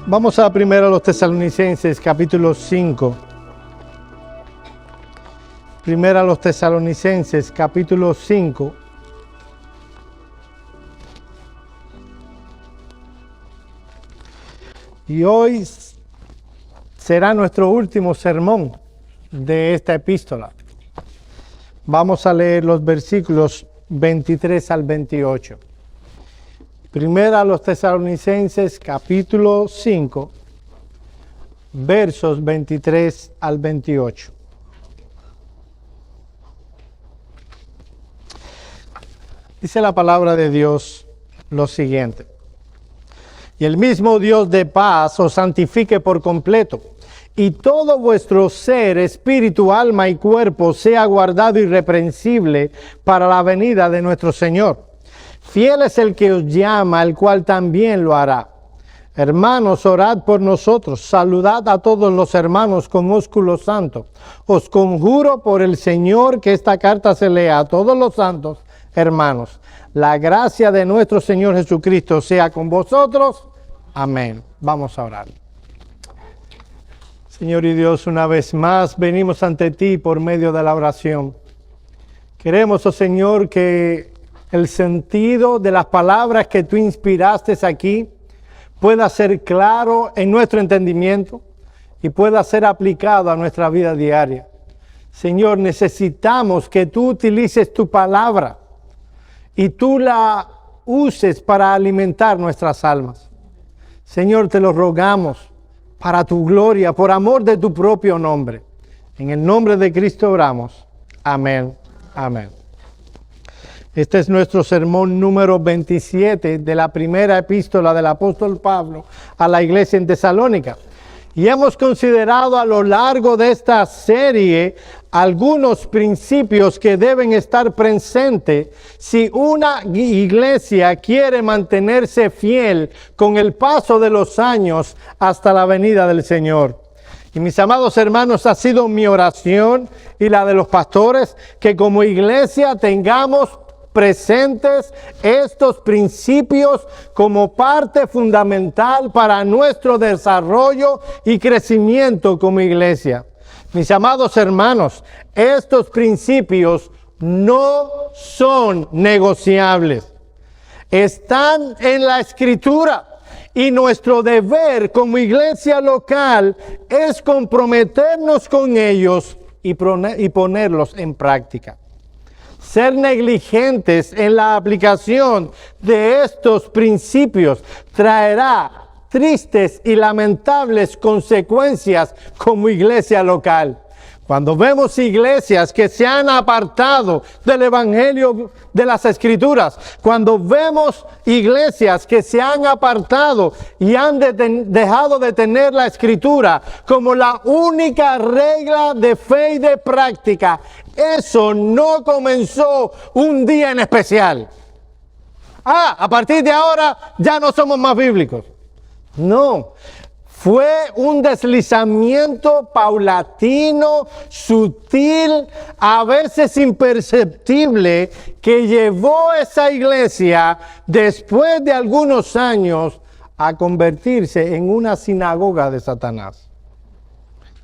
Vamos a primero a los Tesalonicenses, capítulo 5. Primero a los Tesalonicenses, capítulo 5. Y hoy será nuestro último sermón de esta epístola. Vamos a leer los versículos 23 al 28. Primera a los Tesalonicenses, capítulo 5, versos 23 al 28. Dice la palabra de Dios lo siguiente: y el mismo Dios de paz os santifique por completo, y todo vuestro ser, espíritu, alma y cuerpo sea guardado irreprensible para la venida de nuestro Señor. Fiel es el que os llama, el cual también lo hará. Hermanos, orad por nosotros, saludad a todos los hermanos con ósculo santo. Os conjuro por el Señor que esta carta se lea a todos los santos hermanos. La gracia de nuestro Señor Jesucristo sea con vosotros. Amén. Vamos a orar. Señor y Dios, una vez más venimos ante ti por medio de la oración. Queremos, oh Señor, que el sentido de las palabras que tú inspiraste aquí pueda ser claro en nuestro entendimiento y pueda ser aplicado a nuestra vida diaria. Señor, necesitamos que tú utilices tu palabra y tú la uses para alimentar nuestras almas. Señor, te lo rogamos para tu gloria, por amor de tu propio nombre. En el nombre de Cristo oramos. Amén. Amén. Este es nuestro sermón número 27 de la primera epístola del apóstol Pablo a la iglesia en Tesalónica. Y hemos considerado a lo largo de esta serie algunos principios que deben estar presentes si una iglesia quiere mantenerse fiel con el paso de los años hasta la venida del Señor. Y mis amados hermanos, ha sido mi oración y la de los pastores que como iglesia tengamos presentes estos principios como parte fundamental para nuestro desarrollo y crecimiento como iglesia. Mis amados hermanos, estos principios no son negociables. Están en la Escritura y nuestro deber como iglesia local es comprometernos con ellos y ponerlos en práctica. Ser negligentes en la aplicación de estos principios traerá tristes y lamentables consecuencias como iglesia local. Cuando vemos iglesias que se han apartado del evangelio de las Escrituras, cuando vemos iglesias que se han apartado y han dejado de tener la Escritura como la única regla de fe y de práctica, eso no comenzó un día en especial. A partir de ahora ya no somos más bíblicos. No. Fue un deslizamiento paulatino, sutil, a veces imperceptible, que llevó a esa iglesia, después de algunos años, a convertirse en una sinagoga de Satanás.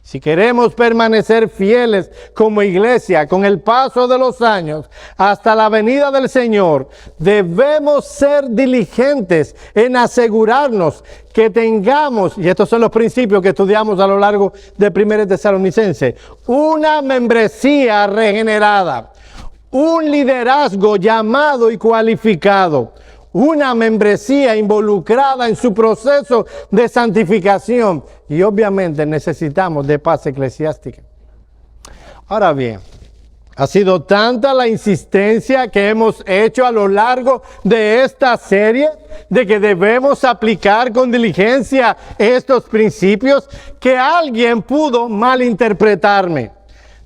Si queremos permanecer fieles como iglesia con el paso de los años hasta la venida del Señor, debemos ser diligentes en asegurarnos que tengamos, y estos son los principios que estudiamos a lo largo de 1 Tesalonicenses, una membresía regenerada, un liderazgo llamado y cualificado, una membresía involucrada en su proceso de santificación y obviamente necesitamos de paz eclesiástica. Ahora bien, ha sido tanta la insistencia que hemos hecho a lo largo de esta serie de que debemos aplicar con diligencia estos principios que alguien pudo malinterpretarme.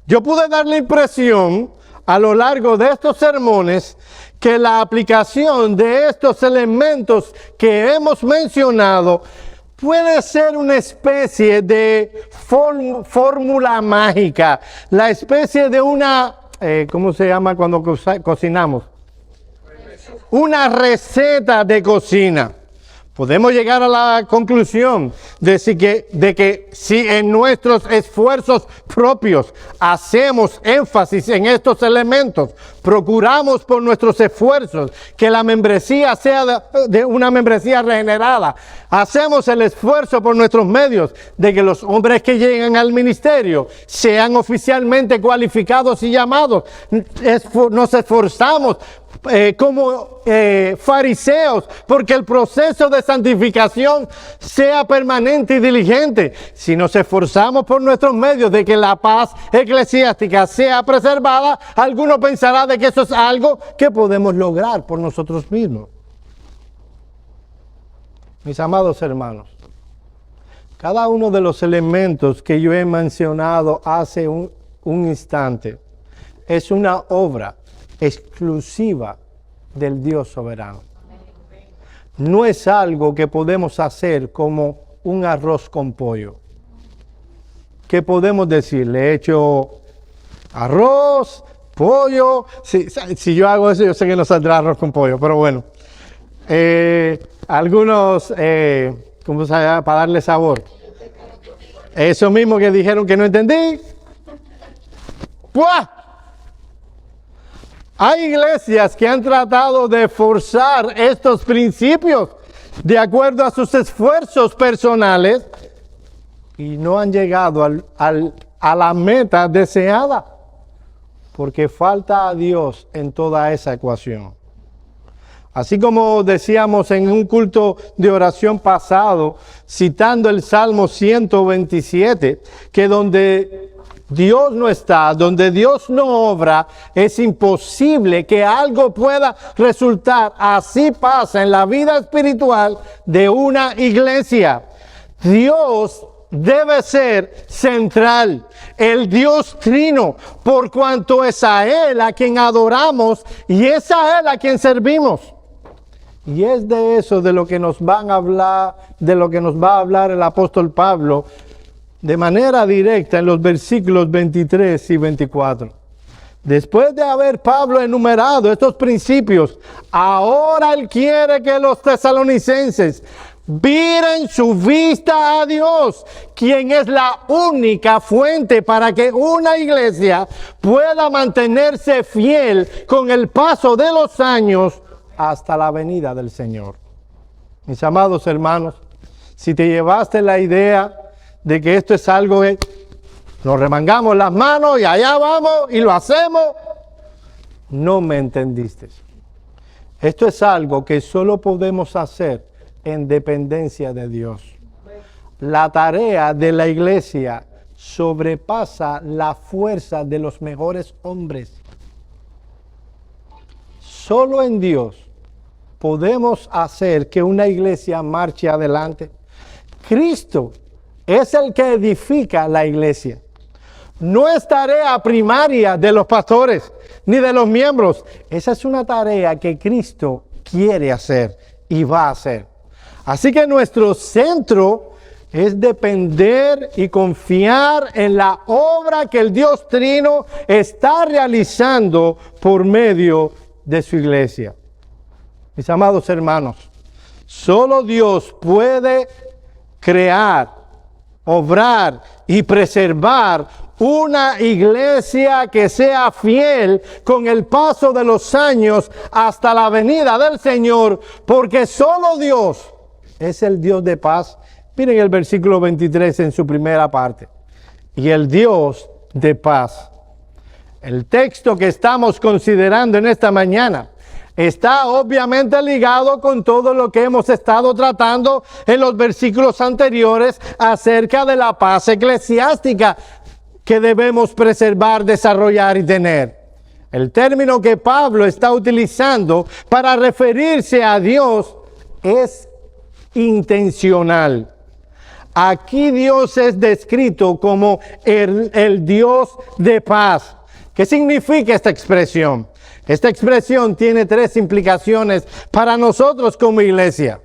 Yo pude dar la impresión a lo largo de estos sermones que la aplicación de estos elementos que hemos mencionado puede ser una especie de fórmula mágica, la especie de una, ¿cómo se llama cuando cocinamos? Una receta de cocina. Podemos llegar a la conclusión de que si en nuestros esfuerzos propios hacemos énfasis en estos elementos, procuramos por nuestros esfuerzos que la membresía sea de una membresía regenerada, hacemos el esfuerzo por nuestros medios de que los hombres que llegan al ministerio sean oficialmente cualificados y llamados, nos esforzamos como fariseos, porque el proceso de santificación sea permanente y diligente. Si nos esforzamos por nuestros medios de que la paz eclesiástica sea preservada, alguno pensará de que eso es algo que podemos lograr por nosotros mismos. Mis amados hermanos, cada uno de los elementos que yo he mencionado hace un instante es una obra exclusiva del Dios soberano. No es algo que podemos hacer como un arroz con pollo. ¿Qué podemos decir? Le he hecho arroz, pollo. Si yo hago eso, yo sé que no saldrá arroz con pollo, pero bueno. Algunos, ¿cómo se llama? Para darle sabor. Eso mismo que dijeron que no entendí. ¡Puah! Hay iglesias que han tratado de forzar estos principios de acuerdo a sus esfuerzos personales y no han llegado a la meta deseada, porque falta a Dios en toda esa ecuación. Así como decíamos en un culto de oración pasado, citando el Salmo 127, que donde Dios no está, donde Dios no obra, es imposible que algo pueda resultar. Así pasa en la vida espiritual de una iglesia. Dios debe ser central, el Dios trino, por cuanto es a Él a quien adoramos y es a Él a quien servimos. Y es de eso de lo que nos van a hablar, de lo que nos va a hablar el apóstol Pablo de manera directa en los versículos 23 y 24. Después de haber Pablo enumerado estos principios, ahora él quiere que los tesalonicenses viren su vista a Dios, quien es la única fuente para que una iglesia pueda mantenerse fiel con el paso de los años hasta la venida del Señor. Mis amados hermanos, si te llevaste la idea de que esto es algo que nos remangamos las manos y allá vamos y lo hacemos, no me entendiste. Esto es algo que solo podemos hacer en dependencia de Dios. La tarea de la iglesia sobrepasa la fuerza de los mejores hombres. Solo en Dios podemos hacer que una iglesia marche adelante. Cristo es el que edifica la iglesia. No es tarea primaria de los pastores ni de los miembros. Esa es una tarea que Cristo quiere hacer y va a hacer. Así que nuestro centro es depender y confiar en la obra que el Dios Trino está realizando por medio de su iglesia. Mis amados hermanos, solo Dios puede crear, obrar y preservar una iglesia que sea fiel con el paso de los años hasta la venida del Señor, porque solo Dios es el Dios de paz. Miren el versículo 23 en su primera parte. Y el Dios de paz. El texto que estamos considerando en esta mañana está obviamente ligado con todo lo que hemos estado tratando en los versículos anteriores acerca de la paz eclesiástica que debemos preservar, desarrollar y tener. El término que Pablo está utilizando para referirse a Dios es intencional. Aquí Dios es descrito como el Dios de paz. ¿Qué significa esta expresión? Esta expresión tiene tres implicaciones para nosotros como iglesia.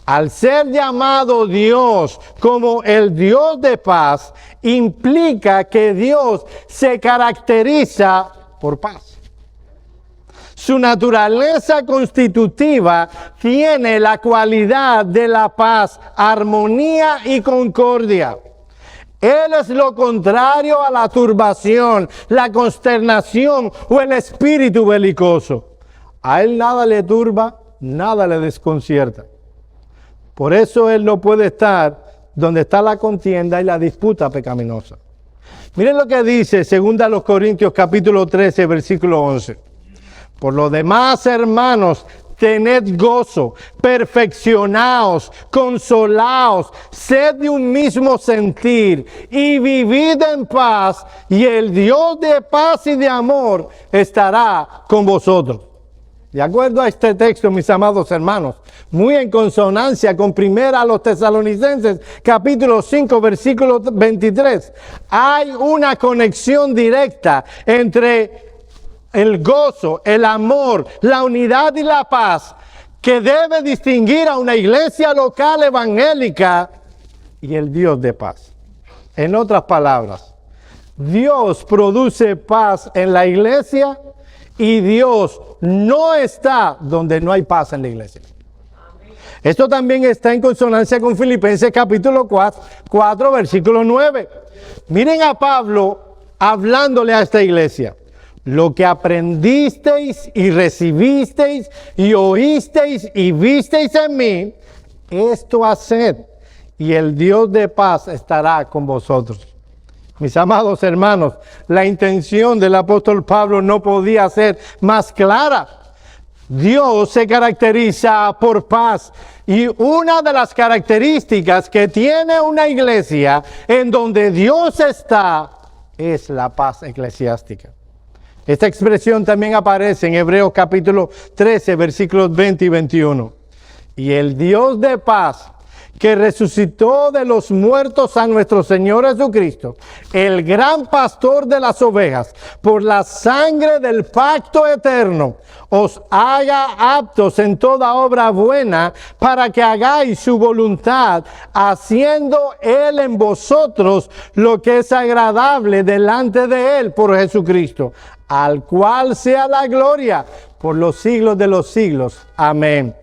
Al ser llamado Dios como el Dios de paz, implica que Dios se caracteriza por paz. Su naturaleza constitutiva tiene la cualidad de la paz, armonía y concordia. Él es lo contrario a la turbación, la consternación o el espíritu belicoso. A él nada le turba, nada le desconcierta. Por eso él no puede estar donde está la contienda y la disputa pecaminosa. Miren lo que dice 2 Corintios capítulo 13, versículo 11. Por lo demás, hermanos, tened gozo, perfeccionaos, consolaos, sed de un mismo sentir y vivid en paz, y el Dios de paz y de amor estará con vosotros. De acuerdo a este texto, mis amados hermanos, muy en consonancia con 1 Tesalonicenses, capítulo 5, versículo 23, hay una conexión directa entre el gozo, el amor, la unidad y la paz que debe distinguir a una iglesia local evangélica y el Dios de paz. En otras palabras, Dios produce paz en la iglesia y Dios no está donde no hay paz en la iglesia. Esto también está en consonancia con Filipenses capítulo 4, versículo 9. Miren a Pablo hablándole a esta iglesia. Lo que aprendisteis y recibisteis y oísteis y visteis en mí, esto haced, y el Dios de paz estará con vosotros. Mis amados hermanos, la intención del apóstol Pablo no podía ser más clara. Dios se caracteriza por paz, y una de las características que tiene una iglesia en donde Dios está es la paz eclesiástica. Esta expresión también aparece en Hebreos capítulo 13, versículos 20 y 21. Y el Dios de paz, que resucitó de los muertos a nuestro Señor Jesucristo, el gran pastor de las ovejas, por la sangre del pacto eterno, os haga aptos en toda obra buena, para que hagáis su voluntad, haciendo Él en vosotros lo que es agradable delante de Él por Jesucristo, al cual sea la gloria por los siglos de los siglos. Amén.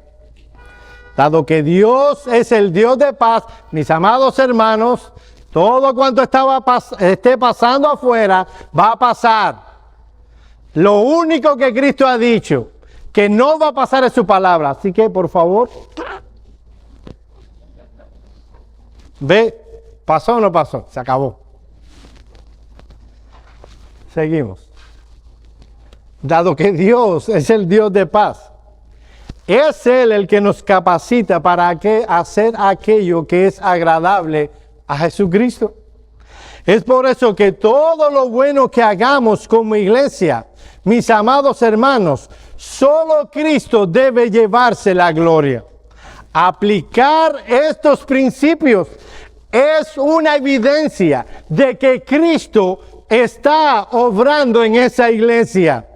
Dado que Dios es el Dios de paz, mis amados hermanos, todo cuanto esté pasando afuera va a pasar. Lo único que Cristo ha dicho que no va a pasar es su palabra. Así que, por favor, ve, ¿pasó o no pasó? Se acabó. Seguimos. Dado que Dios es el Dios de paz, es Él el que nos capacita para hacer aquello que es agradable a Jesucristo. Es por eso que todo lo bueno que hagamos como iglesia, mis amados hermanos, solo Cristo debe llevarse la gloria. Aplicar estos principios es una evidencia de que Cristo está obrando en esa iglesia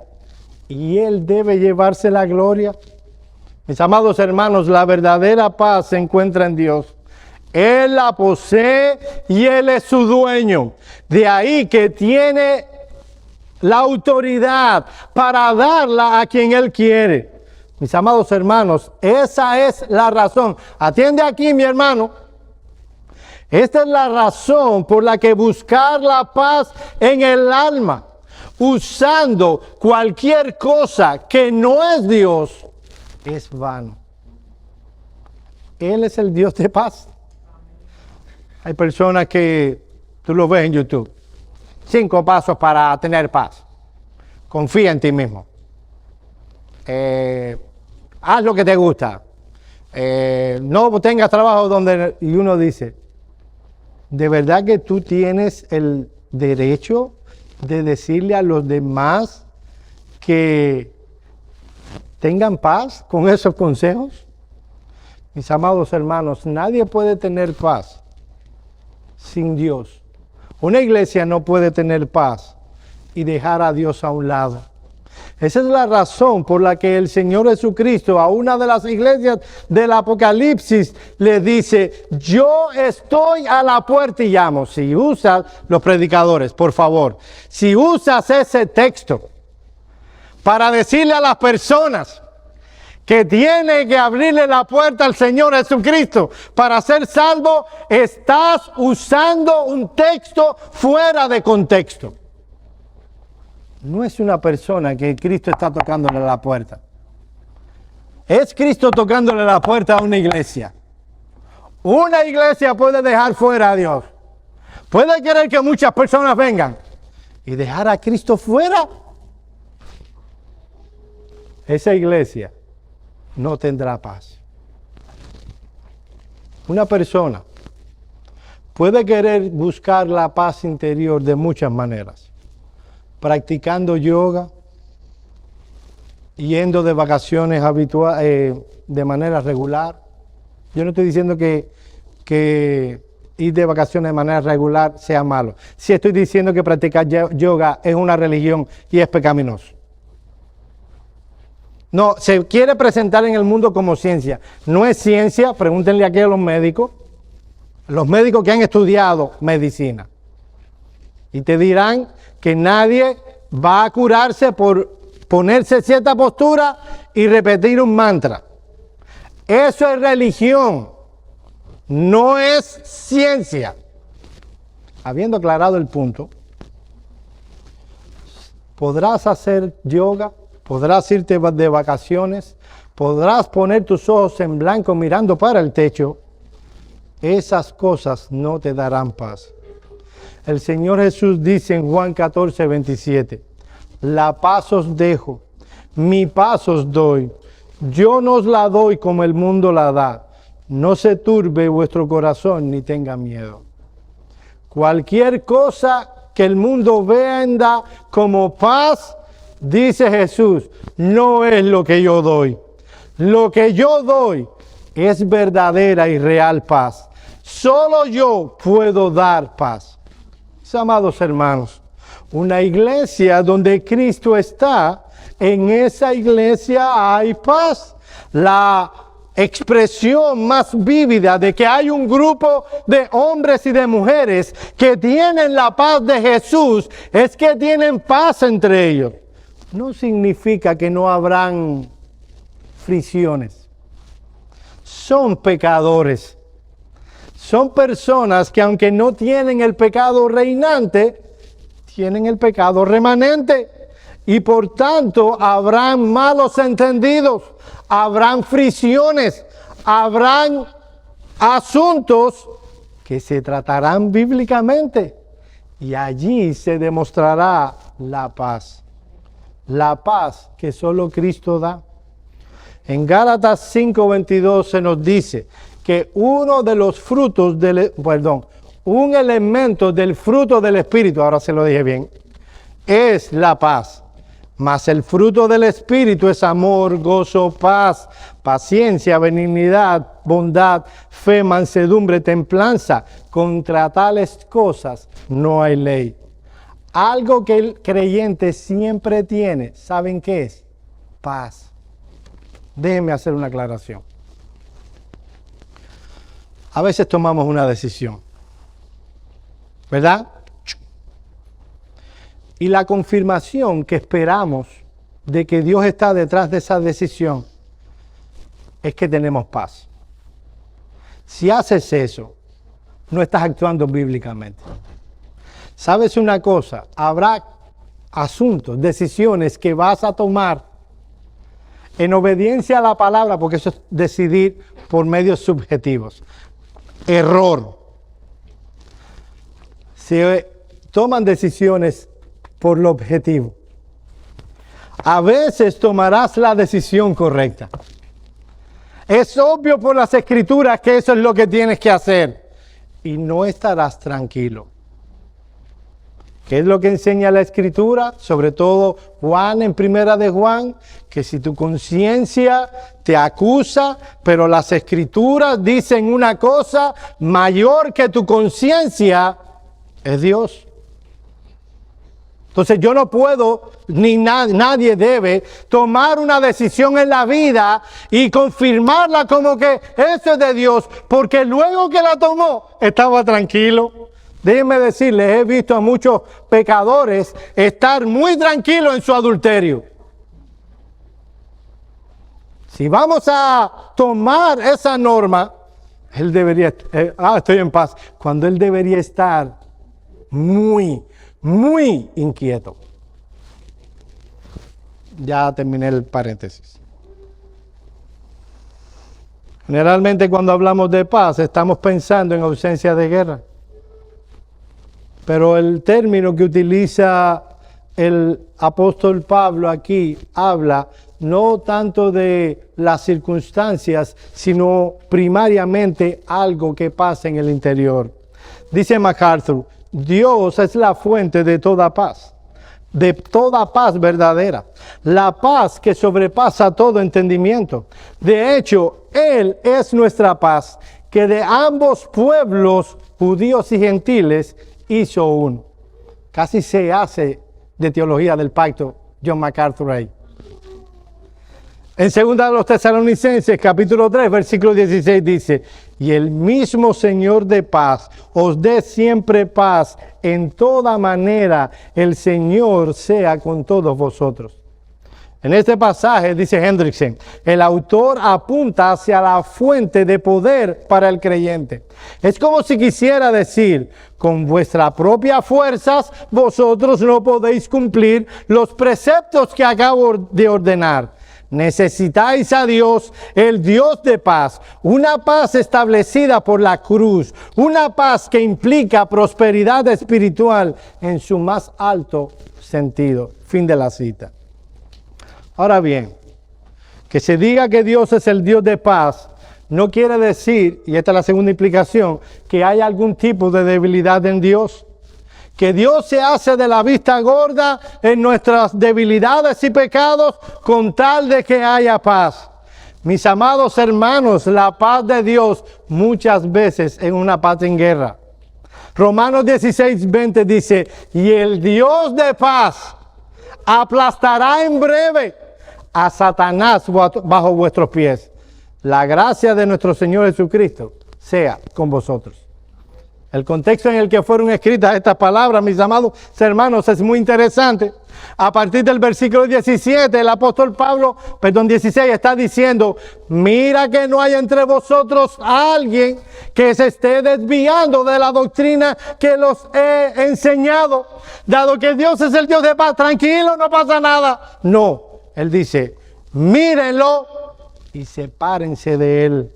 y Él debe llevarse la gloria. Mis amados hermanos, la verdadera paz se encuentra en Dios. Él la posee y Él es su dueño. De ahí que tiene la autoridad para darla a quien Él quiere. Mis amados hermanos, esa es la razón. Atiende aquí, mi hermano. Esta es la razón por la que buscar la paz en el alma, usando cualquier cosa que no es Dios, es vano. Él es el Dios de paz. Hay personas que tú lo ves en YouTube. 5 pasos para tener paz. Confía en ti mismo. Haz lo que te gusta. No tengas trabajo donde... Y uno dice, ¿de verdad que tú tienes el derecho de decirle a los demás que tengan paz con esos consejos? Mis amados hermanos, nadie puede tener paz sin Dios. Una iglesia no puede tener paz y dejar a Dios a un lado. Esa es la razón por la que el Señor Jesucristo a una de las iglesias del Apocalipsis le dice, yo estoy a la puerta y llamo. Si usas, los predicadores, por favor, si usas ese texto para decirle a las personas que tiene que abrirle la puerta al Señor Jesucristo para ser salvo, estás usando un texto fuera de contexto. No es una persona que Cristo está tocándole la puerta. Es Cristo tocándole la puerta a una iglesia. Una iglesia puede dejar fuera a Dios. Puede querer que muchas personas vengan y dejar a Cristo fuera. Esa iglesia no tendrá paz. Una persona puede querer buscar la paz interior de muchas maneras. Practicando yoga, yendo de vacaciones de manera regular. Yo no estoy diciendo que ir de vacaciones de manera regular sea malo. Sí estoy diciendo que practicar yoga es una religión y es pecaminoso. No, se quiere presentar en el mundo como ciencia. No es ciencia, pregúntenle aquí a los médicos que han estudiado medicina. Y te dirán que nadie va a curarse por ponerse cierta postura y repetir un mantra. Eso es religión, no es ciencia. Habiendo aclarado el punto, podrás hacer yoga, podrás irte de vacaciones, podrás poner tus ojos en blanco mirando para el techo. Esas cosas no te darán paz. El Señor Jesús dice en Juan 14, 27, la paz os dejo, mi paz os doy. Yo no os la doy como el mundo la da. No se turbe vuestro corazón ni tenga miedo. Cualquier cosa que el mundo venda como paz, dice Jesús, no es lo que yo doy. Lo que yo doy es verdadera y real paz. Solo yo puedo dar paz. Amados hermanos, una iglesia donde Cristo está, en esa iglesia hay paz. La expresión más vívida de que hay un grupo de hombres y de mujeres que tienen la paz de Jesús es que tienen paz entre ellos. No significa que no habrán fricciones. Son pecadores. Son personas que aunque no tienen el pecado reinante, tienen el pecado remanente. Y por tanto habrán malos entendidos, habrán fricciones, habrán asuntos que se tratarán bíblicamente. Y allí se demostrará la paz. La paz que solo Cristo da. En Gálatas 5:22 se nos dice que uno de los frutos un elemento del fruto del Espíritu, ahora se lo dije bien, es la paz. Mas el fruto del Espíritu es amor, gozo, paz, paciencia, benignidad, bondad, fe, mansedumbre, templanza. Contra tales cosas no hay ley. Algo que el creyente siempre tiene, ¿saben qué es? Paz. Déjenme hacer una aclaración. A veces tomamos una decisión, ¿verdad? Y la confirmación que esperamos de que Dios está detrás de esa decisión es que tenemos paz. Si haces eso, no estás actuando bíblicamente. ¿Sabes una cosa? Habrá asuntos, decisiones que vas a tomar en obediencia a la palabra, porque eso es decidir por medios subjetivos. Error. Se toman decisiones por lo objetivo. A veces tomarás la decisión correcta. Es obvio por las Escrituras que eso es lo que tienes que hacer. Y no estarás tranquilo. ¿Qué es lo que enseña la Escritura? Sobre todo Juan en Primera de Juan, que si tu conciencia te acusa, pero las Escrituras dicen una cosa mayor que tu conciencia, es Dios. Entonces yo no puedo, ni nadie debe, tomar una decisión en la vida y confirmarla como que eso es de Dios, porque luego que la tomó, estaba tranquilo. Déjenme decirles, he visto a muchos pecadores estar muy tranquilos en su adulterio. Si vamos a tomar esa norma, él debería, estoy en paz, cuando él debería estar muy, muy inquieto. Ya terminé el paréntesis. Generalmente cuando hablamos de paz estamos pensando en ausencia de guerra. Pero el término que utiliza el apóstol Pablo aquí habla no tanto de las circunstancias, sino primariamente algo que pasa en el interior. Dice MacArthur, Dios es la fuente de toda paz verdadera, la paz que sobrepasa todo entendimiento. De hecho, Él es nuestra paz, que de ambos pueblos, judíos y gentiles, hizo uno. Casi se hace de teología del pacto John MacArthur ahí. En 2 de los Tesalonicenses, capítulo 3, versículo 16 dice, y el mismo Señor de paz os dé siempre paz en toda manera, el Señor sea con todos vosotros. En este pasaje, dice Hendrickson, el autor apunta hacia la fuente de poder para el creyente. Es como si quisiera decir, con vuestras propias fuerzas, vosotros no podéis cumplir los preceptos que acabo de ordenar. Necesitáis a Dios, el Dios de paz, una paz establecida por la cruz, una paz que implica prosperidad espiritual en su más alto sentido. Fin de la cita. Ahora bien, que se diga que Dios es el Dios de paz, no quiere decir, y esta es la segunda implicación, que hay algún tipo de debilidad en Dios. Que Dios se hace de la vista gorda en nuestras debilidades y pecados con tal de que haya paz. Mis amados hermanos, la paz de Dios muchas veces es una paz en guerra. Romanos 16:20 dice, y el Dios de paz aplastará en breve a Satanás bajo vuestros pies. La gracia de nuestro Señor Jesucristo sea con vosotros. El contexto en el que fueron escritas estas palabras, mis amados hermanos, es muy interesante. A partir del versículo 17, el apóstol 16, está diciendo, mira que no hay entre vosotros alguien que se esté desviando de la doctrina que los he enseñado. Dado que Dios es el Dios de paz, tranquilo, no pasa nada. No, él dice, mírenlo y sepárense de él.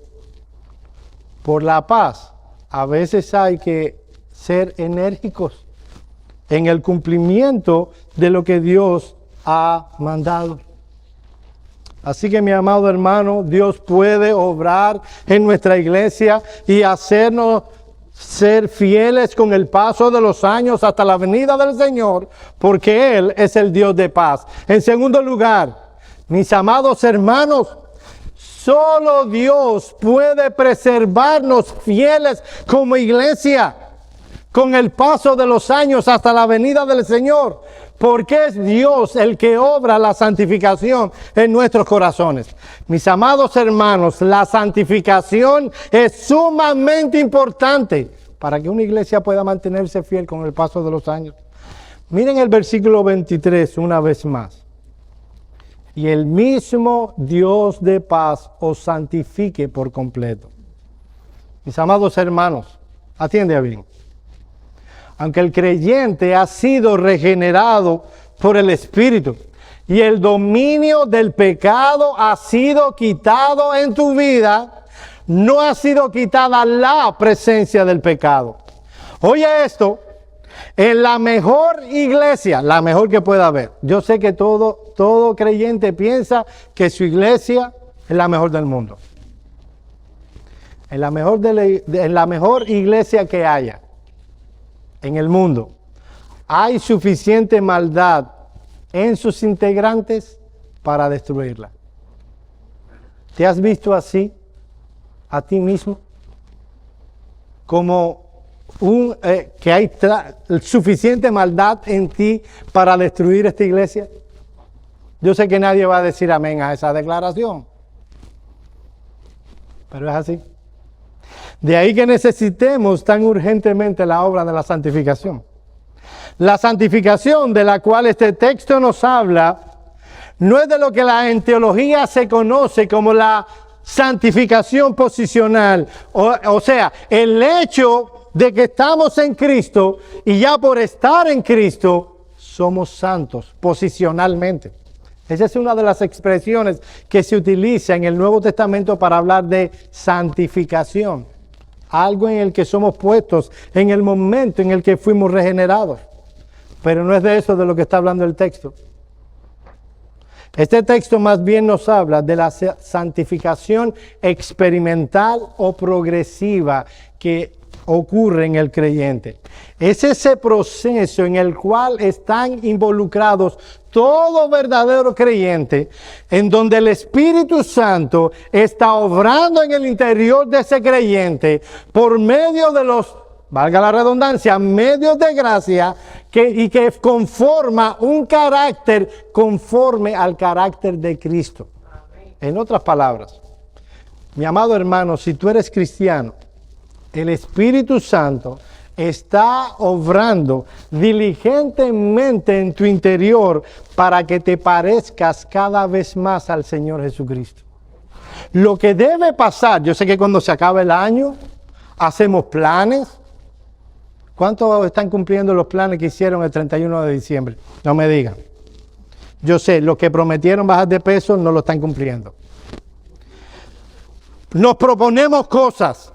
Por la paz. A veces hay que ser enérgicos en el cumplimiento de lo que Dios ha mandado. Así que mi amado hermano, Dios puede obrar en nuestra iglesia y hacernos ser fieles con el paso de los años hasta la venida del Señor, porque Él es el Dios de paz. En segundo lugar, mis amados hermanos, solo Dios puede preservarnos fieles como iglesia con el paso de los años hasta la venida del Señor, porque es Dios el que obra la santificación en nuestros corazones. Mis amados hermanos, la santificación es sumamente importante para que una iglesia pueda mantenerse fiel con el paso de los años. Miren el versículo 23 una vez más. Y el mismo Dios de paz os santifique por completo. Mis amados hermanos, atiende bien. Aunque el creyente ha sido regenerado por el Espíritu y el dominio del pecado ha sido quitado en tu vida, no ha sido quitada la presencia del pecado. Oye esto. En la mejor iglesia, la mejor que pueda haber. Yo sé que todo creyente piensa que su iglesia es la mejor del mundo. En la mejor iglesia que haya en el mundo, hay suficiente maldad en sus integrantes para destruirla. ¿Te has visto así a ti mismo? Como que hay suficiente maldad en ti para destruir esta iglesia. Yo sé que nadie va a decir amén a esa declaración, pero es así. De ahí que necesitemos tan urgentemente la obra de la santificación. La santificación de la cual este texto nos habla No es de lo que en teología se conoce como la santificación posicional. O sea, el hecho de que estamos en Cristo y ya por estar en Cristo somos santos posicionalmente. Esa es una de las expresiones que se utiliza en el Nuevo Testamento para hablar de santificación. Algo en el que somos puestos en el momento en el que fuimos regenerados. Pero no es de eso de lo que está hablando el texto. Este texto más bien nos habla de la santificación experimental o progresiva que ocurre en el creyente. Es ese proceso en el cual están involucrados todo verdadero creyente, en donde el Espíritu Santo está obrando en el interior de ese creyente por medio de los, valga la redundancia, medios de gracia y que conforma un carácter conforme al carácter de Cristo. En otras palabras, mi amado hermano, si tú eres cristiano, el Espíritu Santo está obrando diligentemente en tu interior para que te parezcas cada vez más al Señor Jesucristo. Lo que debe pasar, yo sé que cuando se acaba el año, hacemos planes. ¿Cuántos están cumpliendo los planes que hicieron el 31 de diciembre? No me digan. Yo sé, los que prometieron bajar de peso no lo están cumpliendo. Nos proponemos cosas.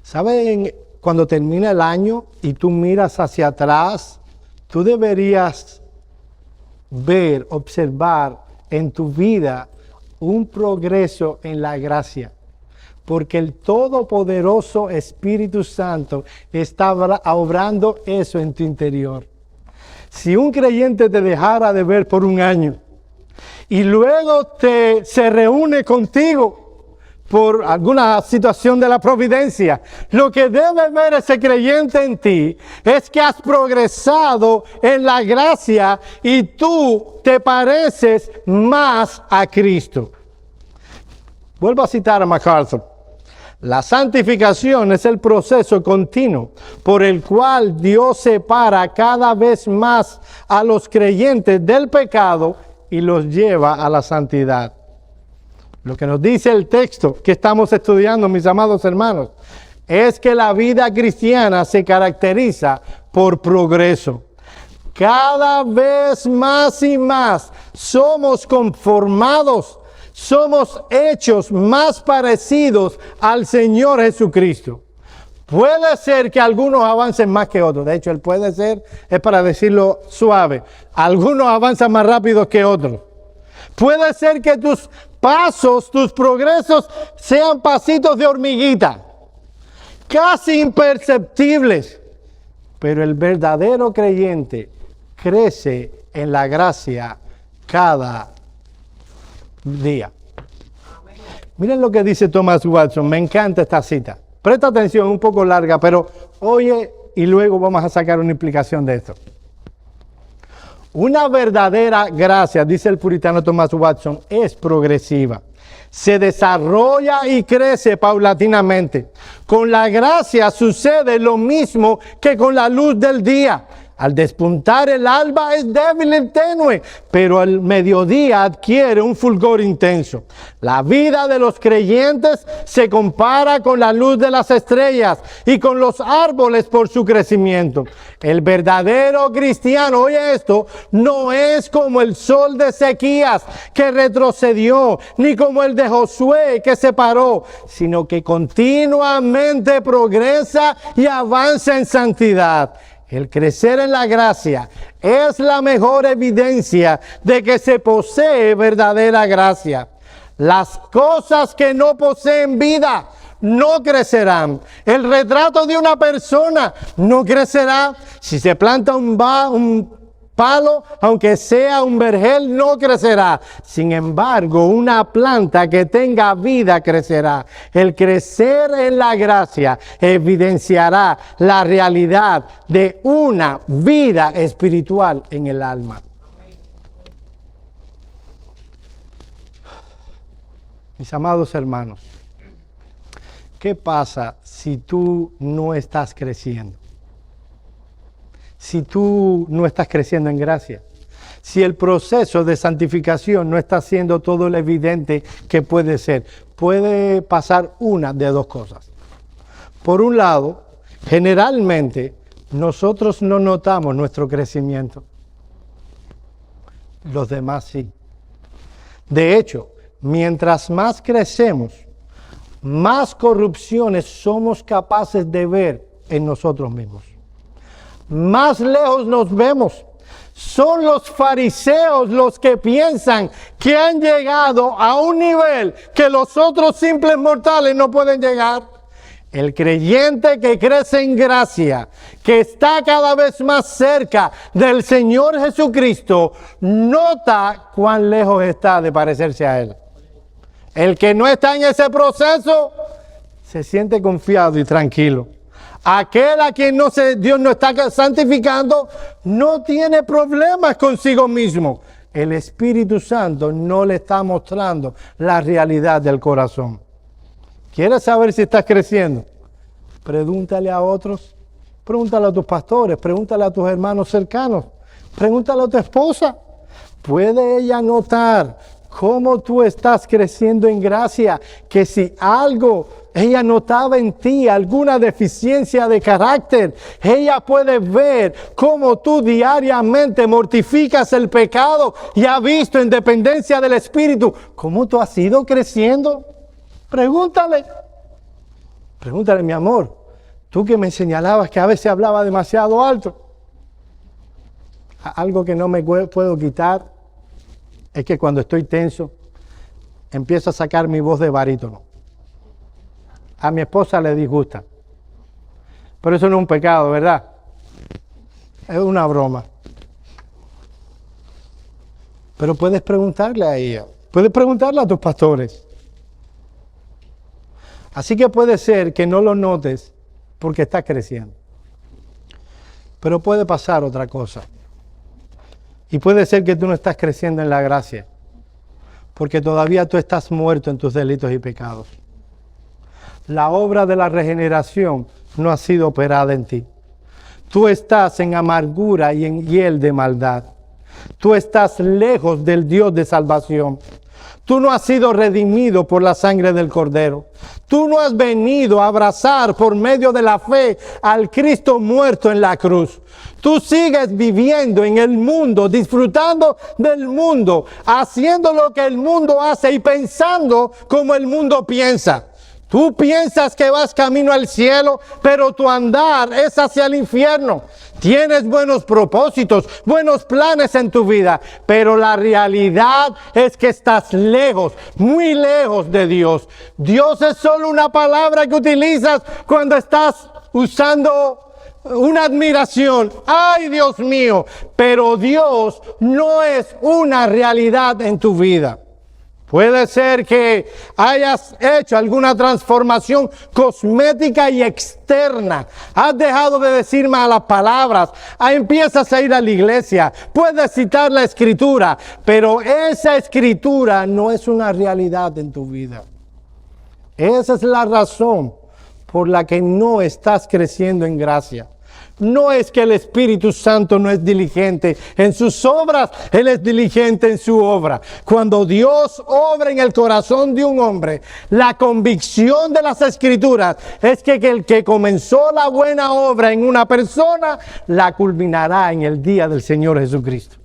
¿Saben? Cuando termina el año y tú miras hacia atrás, tú deberías ver, observar en tu vida un progreso en la gracia. Porque el todopoderoso Espíritu Santo está obrando eso en tu interior. Si un creyente te dejara de ver por un año y luego se reúne contigo por alguna situación de la providencia, lo que debe ver ese creyente en ti es que has progresado en la gracia y tú te pareces más a Cristo. Vuelvo a citar a MacArthur. La santificación es el proceso continuo por el cual Dios separa cada vez más a los creyentes del pecado y los lleva a la santidad. Lo que nos dice el texto que estamos estudiando, mis amados hermanos, es que la vida cristiana se caracteriza por progreso. Cada vez más y más somos conformados, somos hechos más parecidos al Señor Jesucristo. Puede ser que algunos avancen más que otros. De hecho, el puede ser es para decirlo suave. Algunos avanzan más rápido que otros. Puede ser que tus pasos, tus progresos sean pasitos de hormiguita, casi imperceptibles. Pero el verdadero creyente crece en la gracia cada día. Miren lo que dice Thomas Watson. Me encanta esta cita. Presta atención, un poco larga, pero oye y luego vamos a sacar una implicación de esto. Una verdadera gracia, dice el puritano Thomas Watson, es progresiva. Se desarrolla y crece paulatinamente. Con la gracia sucede lo mismo que con la luz del día. Al despuntar el alba es débil y tenue, pero al mediodía adquiere un fulgor intenso. La vida de los creyentes se compara con la luz de las estrellas y con los árboles por su crecimiento. El verdadero cristiano, oye esto, no es como el sol de Ezequías que retrocedió, ni como el de Josué que se paró, sino que continuamente progresa y avanza en santidad. El crecer en la gracia es la mejor evidencia de que se posee verdadera gracia. Las cosas que no poseen vida no crecerán. El retrato de una persona no crecerá. Si se planta un palo, aunque sea un vergel, no crecerá. Sin embargo, una planta que tenga vida crecerá. El crecer en la gracia evidenciará la realidad de una vida espiritual en el alma. Mis amados hermanos, ¿qué pasa si tú no estás creciendo? Si tú no estás creciendo en gracia, si el proceso de santificación no está siendo todo lo evidente que puede ser. Puede pasar una de dos cosas. Por un lado, generalmente nosotros no notamos nuestro crecimiento. Los demás sí. De hecho, mientras más crecemos, más corrupciones somos capaces de ver en nosotros mismos. Más lejos nos vemos. Son los fariseos los que piensan que han llegado a un nivel que los otros simples mortales no pueden llegar. El creyente que crece en gracia, que está cada vez más cerca del Señor Jesucristo, nota cuán lejos está de parecerse a Él. El que no está en ese proceso se siente confiado y tranquilo. Aquel a quien Dios no está santificando no tiene problemas consigo mismo. El Espíritu Santo no le está mostrando la realidad del corazón. ¿Quieres saber si estás creciendo? Pregúntale a otros, pregúntale a tus pastores, pregúntale a tus hermanos cercanos, pregúntale a tu esposa. ¿Puede ella notar cómo tú estás creciendo en gracia? Que si algo ella notaba en ti, alguna deficiencia de carácter, ella puede ver cómo tú diariamente mortificas el pecado y ha visto en dependencia del Espíritu cómo tú has ido creciendo. Pregúntale, mi amor, tú que me señalabas que a veces hablaba demasiado alto. Algo que no me puedo quitar es que cuando estoy tenso, empiezo a sacar mi voz de barítono. A mi esposa le disgusta. Pero eso no es un pecado, ¿verdad? Es una broma. Pero puedes preguntarle a ella. Puedes preguntarle a tus pastores. Así que puede ser que no lo notes porque estás creciendo. Pero puede pasar otra cosa. Y puede ser que tú no estás creciendo en la gracia, porque todavía tú estás muerto en tus delitos y pecados. La obra de la regeneración no ha sido operada en ti. Tú estás en amargura y en hiel de maldad. Tú estás lejos del Dios de salvación. Tú no has sido redimido por la sangre del Cordero. Tú no has venido a abrazar por medio de la fe al Cristo muerto en la cruz. Tú sigues viviendo en el mundo, disfrutando del mundo, haciendo lo que el mundo hace y pensando como el mundo piensa. Tú piensas que vas camino al cielo, pero tu andar es hacia el infierno. Tienes buenos propósitos, buenos planes en tu vida, pero la realidad es que estás lejos, muy lejos de Dios. Dios es solo una palabra que utilizas cuando estás usando una admiración. ¡Ay, Dios mío! Pero Dios no es una realidad en tu vida. Puede ser que hayas hecho alguna transformación cosmética y externa. Has dejado de decir malas palabras. Empiezas a ir a la iglesia. Puedes citar la Escritura. Pero esa Escritura no es una realidad en tu vida. Esa es la razón por la que no estás creciendo en gracia. No es que el Espíritu Santo no es diligente en sus obras, Él es diligente en su obra. Cuando Dios obra en el corazón de un hombre, la convicción de las Escrituras es que el que comenzó la buena obra en una persona, la culminará en el día del Señor Jesucristo.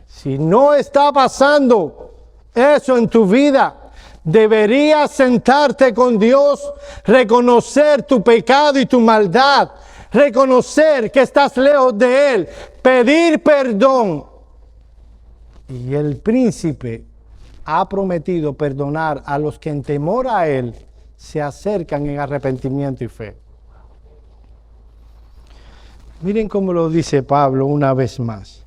Si no está pasando eso en tu vida, deberías sentarte con Dios, reconocer tu pecado y tu maldad, reconocer que estás lejos de Él, pedir perdón. Y el príncipe ha prometido perdonar a los que en temor a Él se acercan en arrepentimiento y fe. Miren cómo lo dice Pablo una vez más.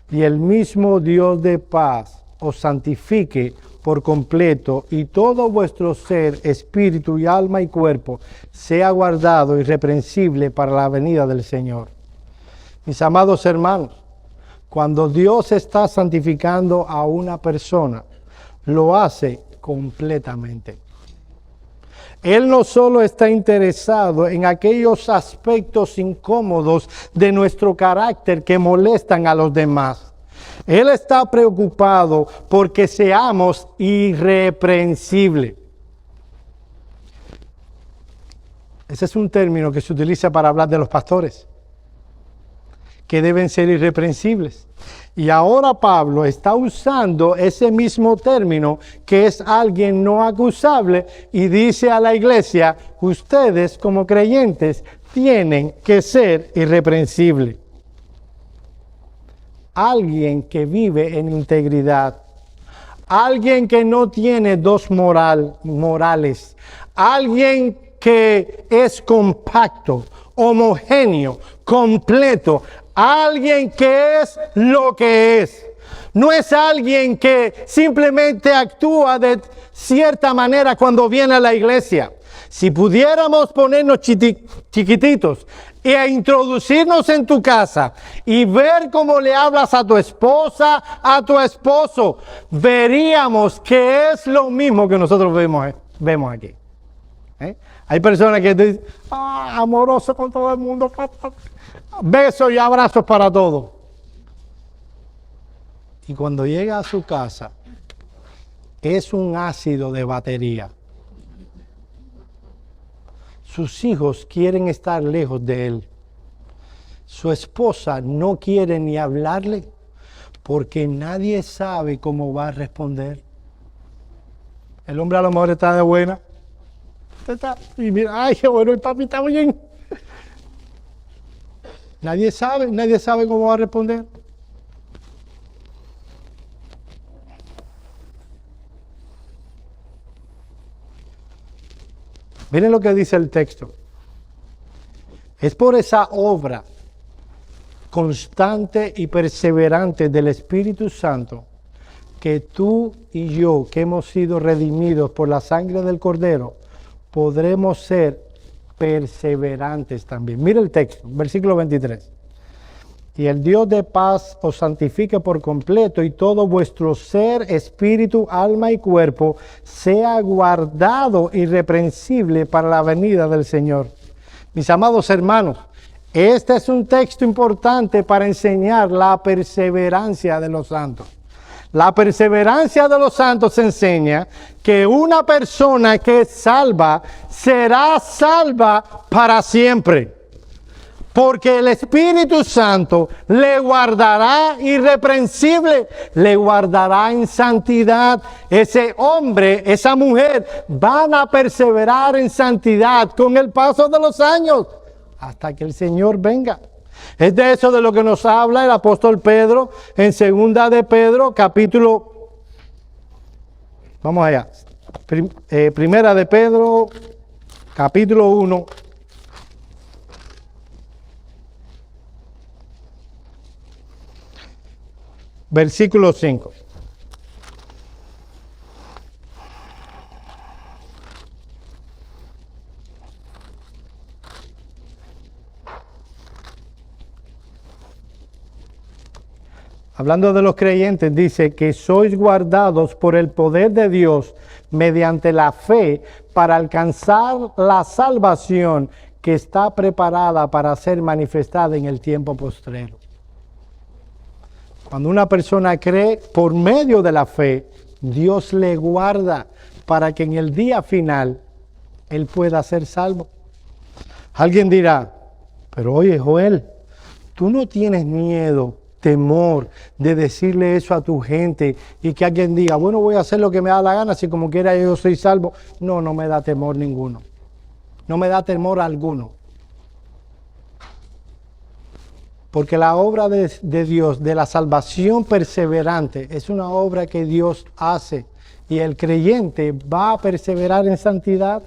Y el mismo Dios de paz os santifique por completo, y todo vuestro ser, espíritu y alma y cuerpo sea guardado irreprensible para la venida del Señor. Mis amados hermanos, cuando Dios está santificando a una persona, lo hace completamente. Él no solo está interesado en aquellos aspectos incómodos de nuestro carácter que molestan a los demás. Él está preocupado porque seamos irreprensibles. Ese es un término que se utiliza para hablar de los pastores, que deben ser irreprensibles. Y ahora Pablo está usando ese mismo término, que es alguien no acusable, y dice a la iglesia: ustedes como creyentes tienen que ser irreprensibles. Alguien que vive en integridad, alguien que no tiene dos morales, alguien que es compacto, homogéneo, completo, alguien que es lo que es. No es alguien que simplemente actúa de cierta manera cuando viene a la iglesia. Si pudiéramos ponernos chiquititos e introducirnos en tu casa y ver cómo le hablas a tu esposa, a tu esposo, veríamos que es lo mismo que nosotros vemos aquí. Hay personas que dicen: amoroso con todo el mundo, besos y abrazos para todos. Y cuando llega a su casa, es un ácido de batería. Sus hijos quieren estar lejos de él. Su esposa no quiere ni hablarle porque nadie sabe cómo va a responder. El hombre a lo mejor está de buena. Y mira, ay, qué bueno, el papi está bien. Nadie sabe cómo va a responder. Miren lo que dice el texto. Es por esa obra constante y perseverante del Espíritu Santo que tú y yo, que hemos sido redimidos por la sangre del Cordero, podremos ser perseverantes también. Mira el texto, versículo 23. Y el Dios de paz os santifique por completo, y todo vuestro ser, espíritu, alma y cuerpo sea guardado irreprensible para la venida del Señor. Mis amados hermanos, este es un texto importante para enseñar la perseverancia de los santos. La perseverancia de los santos enseña que una persona que es salva será salva para siempre. Porque el Espíritu Santo le guardará irreprensible, le guardará en santidad. Ese hombre, esa mujer van a perseverar en santidad con el paso de los años hasta que el Señor venga. Es de eso de lo que nos habla el apóstol Pedro en segunda de Pedro, capítulo, vamos allá, primera de Pedro, capítulo 1. Versículo 5. Hablando de los creyentes, dice que sois guardados por el poder de Dios mediante la fe para alcanzar la salvación que está preparada para ser manifestada en el tiempo postrero. Cuando una persona cree, por medio de la fe, Dios le guarda para que en el día final él pueda ser salvo. Alguien dirá: pero oye, Joel, tú no tienes miedo, temor de decirle eso a tu gente y que alguien diga: bueno, voy a hacer lo que me da la gana, si como quiera yo soy salvo. No, no me da temor ninguno. No me da temor alguno. Porque la obra de Dios, de la salvación perseverante, es una obra que Dios hace. Y el creyente va a perseverar en santidad.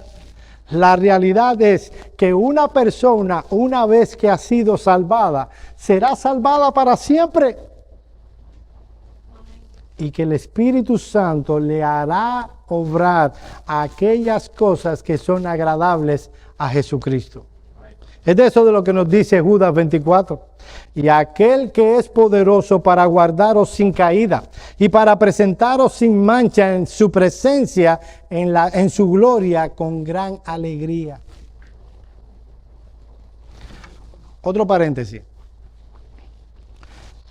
La realidad es que una persona, una vez que ha sido salvada, será salvada para siempre. Y que el Espíritu Santo le hará obrar aquellas cosas que son agradables a Jesucristo. Es de eso de lo que nos dice Judas 24. Y aquel que es poderoso para guardaros sin caída y para presentaros sin mancha en su presencia, en su gloria, con gran alegría. Otro paréntesis.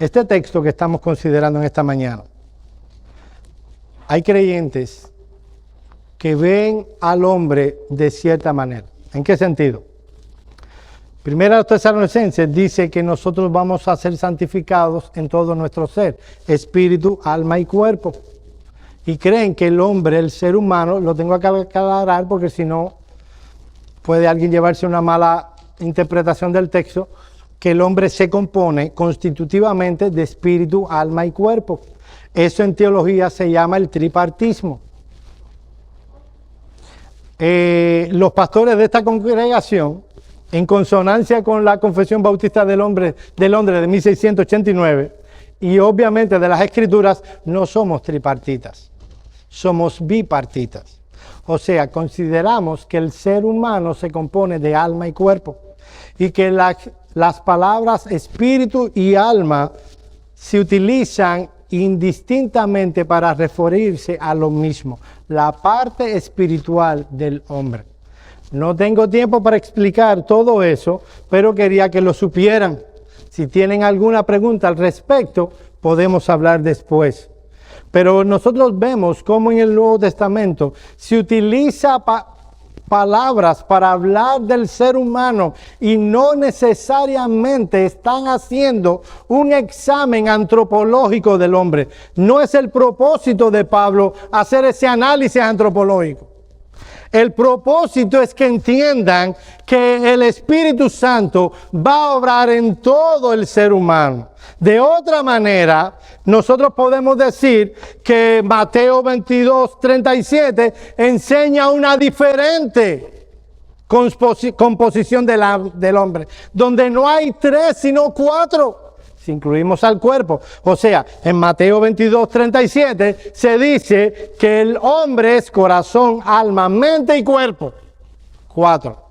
Este texto que estamos considerando en esta mañana, hay creyentes que ven al hombre de cierta manera. ¿En qué sentido? Primera de Tesalonicenses dice que nosotros vamos a ser santificados en todo nuestro ser, espíritu, alma y cuerpo. Y creen que el hombre, el ser humano, lo tengo que aclarar porque si no puede alguien llevarse una mala interpretación del texto, que el hombre se compone constitutivamente de espíritu, alma y cuerpo. Eso en teología se llama el tripartismo. Los pastores de esta congregación, en consonancia con la Confesión Bautista de Londres de 1689, y obviamente de las Escrituras, no somos tripartitas, somos bipartitas. O sea, consideramos que el ser humano se compone de alma y cuerpo, y que las palabras espíritu y alma se utilizan indistintamente para referirse a lo mismo, la parte espiritual del hombre. No tengo tiempo para explicar todo eso, pero quería que lo supieran. Si tienen alguna pregunta al respecto, podemos hablar después. Pero nosotros vemos cómo en el Nuevo Testamento se utiliza palabras para hablar del ser humano y no necesariamente están haciendo un examen antropológico del hombre. No es el propósito de Pablo hacer ese análisis antropológico. El propósito es que entiendan que el Espíritu Santo va a obrar en todo el ser humano. De otra manera, nosotros podemos decir que Mateo 22:37 enseña una diferente composición del hombre, donde no hay 3 sino 4. Si incluimos al cuerpo. O sea, en Mateo 22:37 se dice que el hombre es corazón, alma, mente y cuerpo. 4.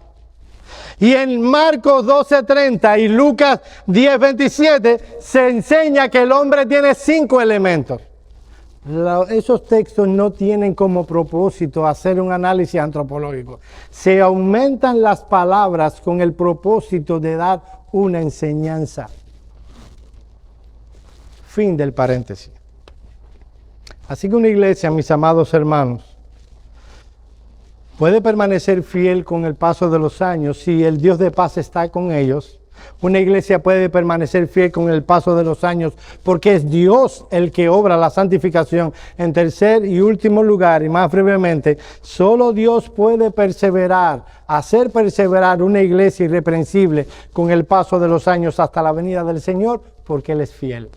Y en Marcos 12:30 y Lucas 10:27 se enseña que el hombre tiene 5 elementos. Esos textos no tienen como propósito hacer un análisis antropológico. Se aumentan las palabras con el propósito de dar una enseñanza. Fin del paréntesis. Así que una iglesia, mis amados hermanos, puede permanecer fiel con el paso de los años si el Dios de paz está con ellos. Una iglesia puede permanecer fiel con el paso de los años porque es Dios el que obra la santificación. En tercer y último lugar, y más brevemente, solo Dios puede perseverar, hacer perseverar una iglesia irreprensible con el paso de los años hasta la venida del Señor, porque Él es fiel.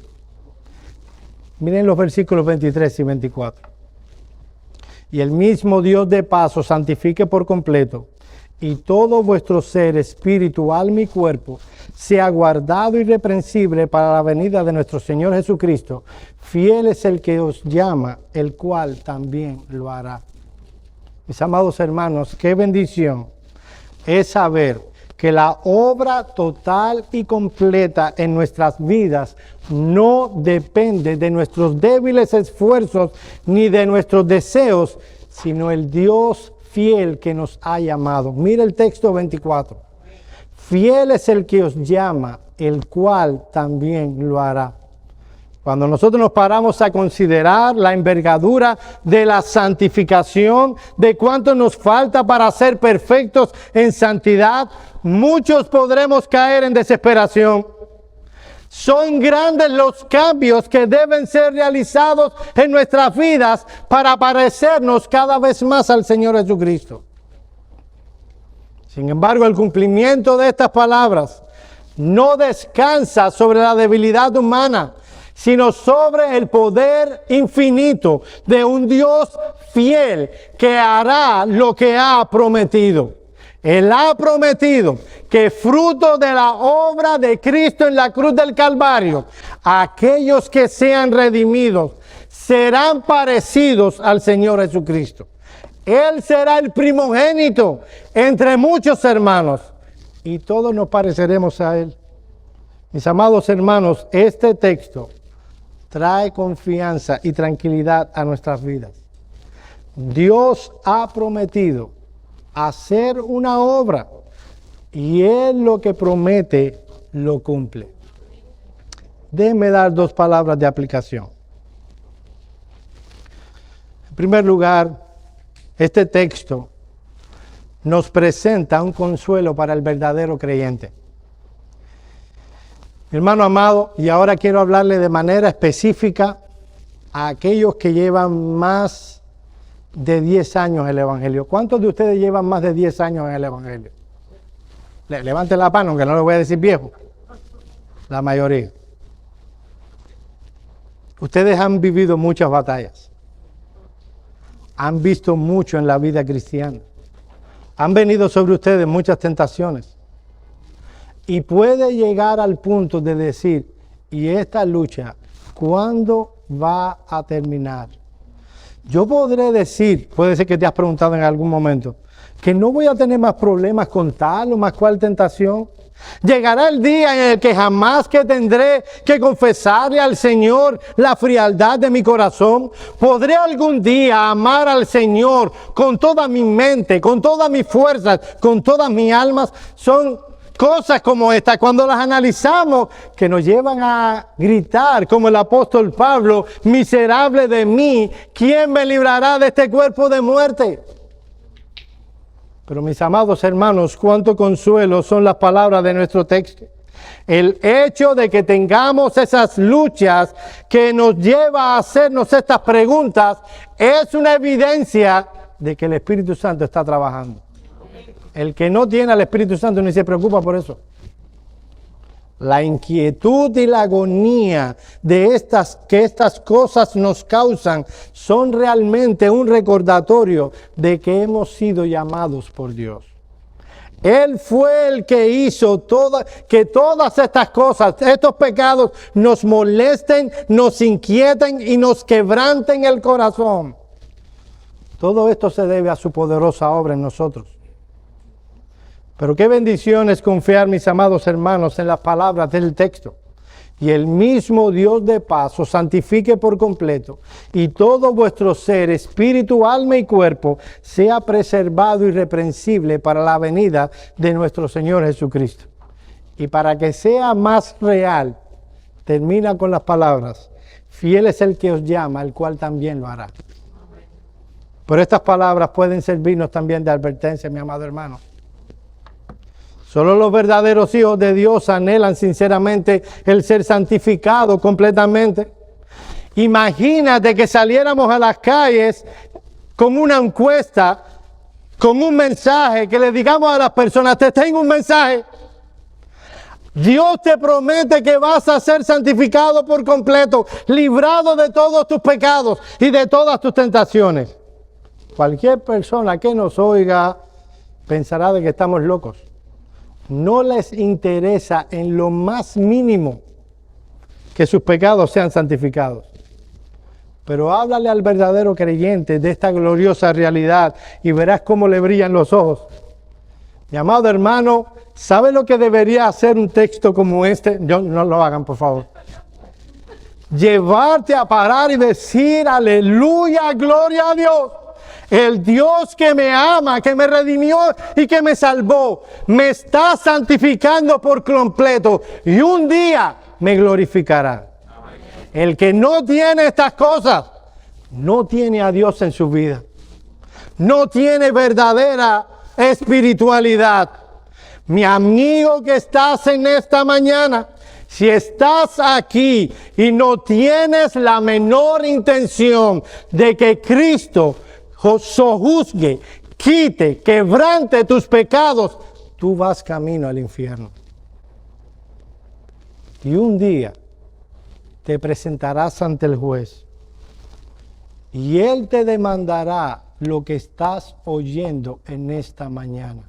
Miren los versículos 23 y 24. Y el mismo Dios de paz os santifique por completo, y todo vuestro ser, espíritu, alma y cuerpo, sea guardado irreprensible para la venida de nuestro Señor Jesucristo. Fiel es el que os llama, el cual también lo hará. Mis amados hermanos, qué bendición es saber que la obra total y completa en nuestras vidas no depende de nuestros débiles esfuerzos ni de nuestros deseos, sino el Dios fiel que nos ha llamado. Mira el texto 24. Fiel es el que os llama, el cual también lo hará. Cuando nosotros nos paramos a considerar la envergadura de la santificación, de cuánto nos falta para ser perfectos en santidad, muchos podremos caer en desesperación. Son grandes los cambios que deben ser realizados en nuestras vidas para parecernos cada vez más al Señor Jesucristo. Sin embargo, el cumplimiento de estas palabras no descansa sobre la debilidad humana, sino sobre el poder infinito de un Dios fiel que hará lo que ha prometido. Él ha prometido que fruto de la obra de Cristo en la cruz del Calvario, aquellos que sean redimidos serán parecidos al Señor Jesucristo. Él será el primogénito entre muchos hermanos y todos nos pareceremos a Él. Mis amados hermanos, este texto trae confianza y tranquilidad a nuestras vidas. Dios ha prometido hacer una obra y Él lo que promete lo cumple. déjenme dar 2 palabras de aplicación. En primer lugar, este texto nos presenta un consuelo para el verdadero creyente. Mi hermano amado, y ahora quiero hablarle de manera específica a aquellos que llevan más de 10 años en el Evangelio. ¿Cuántos de ustedes llevan más de 10 años en el Evangelio? Levanten la mano, que no les voy a decir viejo. La mayoría. Ustedes han vivido muchas batallas. Han visto mucho en la vida cristiana. Han venido sobre ustedes muchas tentaciones. Y puede llegar al punto de decir, ¿y esta lucha cuándo va a terminar? Yo podré decir, puede ser que te has preguntado en algún momento, que no voy a tener más problemas con tal o más cual tentación. Llegará el día en el que jamás que tendré que confesarle al Señor la frialdad de mi corazón. ¿Podré algún día amar al Señor con toda mi mente, con todas mis fuerzas, con todas mis almas? Son cosas como esta, cuando las analizamos, que nos llevan a gritar como el apóstol Pablo, miserable de mí, ¿quién me librará de este cuerpo de muerte? Pero mis amados hermanos, cuánto consuelo son las palabras de nuestro texto. El hecho de que tengamos esas luchas que nos lleva a hacernos estas preguntas es una evidencia de que el Espíritu Santo está trabajando. El que no tiene al Espíritu Santo ni se preocupa por eso. La inquietud y la agonía de que estas cosas nos causan son realmente un recordatorio de que hemos sido llamados por Dios. Él fue el que hizo que todas estas cosas, estos pecados, nos molesten, nos inquieten y nos quebranten el corazón. Todo esto se debe a su poderosa obra en nosotros. Pero qué bendición es confiar, mis amados hermanos, en las palabras del texto. Y el mismo Dios de paz os santifique por completo, y todo vuestro ser, espíritu, alma y cuerpo, sea preservado irreprensible para la venida de nuestro Señor Jesucristo. Y para que sea más real, termina con las palabras, fiel es el que os llama, el cual también lo hará. Pero estas palabras pueden servirnos también de advertencia, mi amado hermano. Solo los verdaderos hijos de Dios anhelan sinceramente el ser santificados completamente. Imagínate que saliéramos a las calles con una encuesta, con un mensaje, que le digamos a las personas, te tengo un mensaje. Dios te promete que vas a ser santificado por completo, librado de todos tus pecados y de todas tus tentaciones. Cualquier persona que nos oiga pensará de que estamos locos. No les interesa en lo más mínimo que sus pecados sean santificados. Pero háblale al verdadero creyente de esta gloriosa realidad y verás cómo le brillan los ojos. Mi amado hermano, ¿sabe lo que debería hacer un texto como este? No lo hagan, por favor. Llevarte a parar y decir, aleluya, gloria a Dios. El Dios que me ama, que me redimió y que me salvó, me está santificando por completo y un día me glorificará. El que no tiene estas cosas, no tiene a Dios en su vida. No tiene verdadera espiritualidad. Mi amigo que estás en esta mañana, si estás aquí y no tienes la menor intención de que Cristo sojuzgue, quite, quebrante tus pecados, tú vas camino al infierno. Y un día te presentarás ante el juez y él te demandará lo que estás oyendo en esta mañana.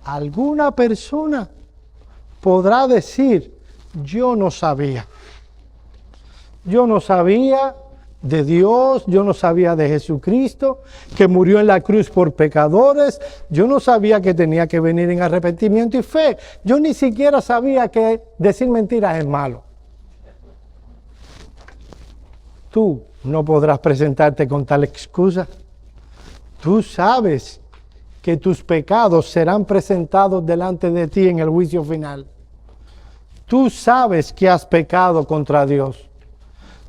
Alguna persona podrá decir, yo no sabía de Dios, yo no sabía de Jesucristo, que murió en la cruz por pecadores, yo no sabía que tenía que venir en arrepentimiento y fe, yo ni siquiera sabía que decir mentiras es malo. Tú no podrás presentarte con tal excusa. Tú sabes que tus pecados serán presentados delante de ti en el juicio final. Tú sabes que has pecado contra Dios.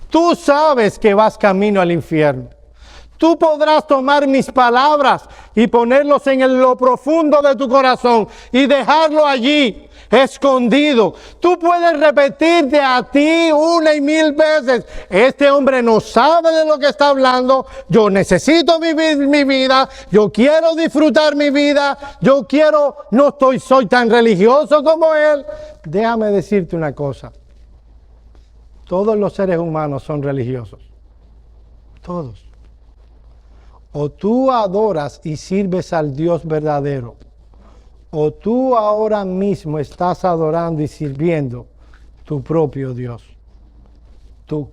Tú sabes que vas camino al infierno. Tú podrás tomar mis palabras y ponerlos en lo profundo de tu corazón y dejarlo allí, escondido. Tú puedes repetirte a ti 1 y 1000 veces: este hombre no sabe de lo que está hablando, yo necesito vivir mi vida, yo quiero disfrutar mi vida, soy tan religioso como él. Déjame decirte una cosa: todos los seres humanos son religiosos, todos. O tú adoras y sirves al Dios verdadero, o tú ahora mismo estás adorando y sirviendo tu propio Dios. Tú.